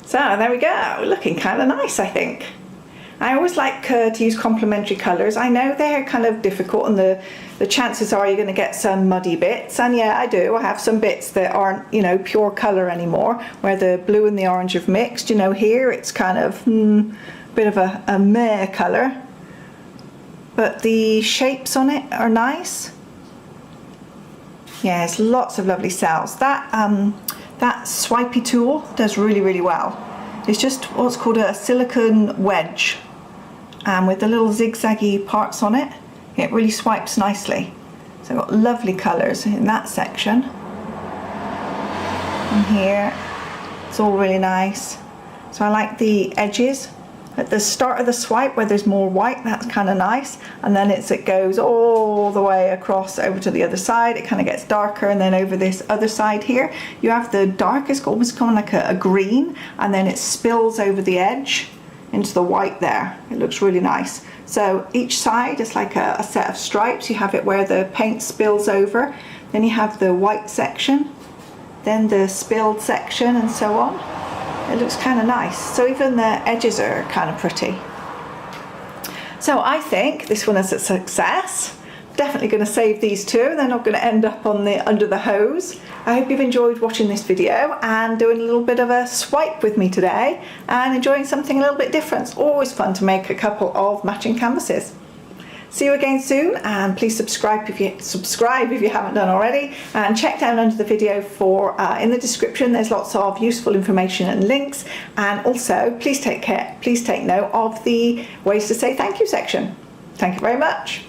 So there we go, looking kind of nice, I think. I always like to use complementary colours. I know they're kind of difficult, and the chances are you're going to get some muddy bits, and yeah, I do. I have some bits that aren't, you know, pure colour anymore, where the blue and the orange have mixed. You know, here it's kind of a bit of a meh colour, but the shapes on it are nice. Yeah, there's lots of lovely cells. That swipey tool does really, really well. It's just what's called a silicone wedge, and with the little zigzaggy parts on it, it really swipes nicely. So I've got lovely colours in that section. And here, it's all really nice. So I like the edges. At the start of the swipe where there's more white, that's kind of nice, and then it goes all the way across over to the other side. It kind of gets darker, and then over this other side here you have the darkest, almost kind of like a green, and then it spills over the edge into the white there. It looks really nice. So each side is like a set of stripes. You have it where the paint spills over, then you have the white section, then the spilled section, and so on. It looks kind of nice. So even the edges are kind of pretty. So I think this one is a success. Definitely going to save these two. They're not going to end up on under the hose. I hope you've enjoyed watching this video and doing a little bit of a swipe with me today and enjoying something a little bit different. It's always fun to make a couple of matching canvases. See you again soon, and please subscribe if you haven't done already, and check down under the video for in the description there's lots of useful information and links, and also please take note of the ways to say thank you section. Thank you very much.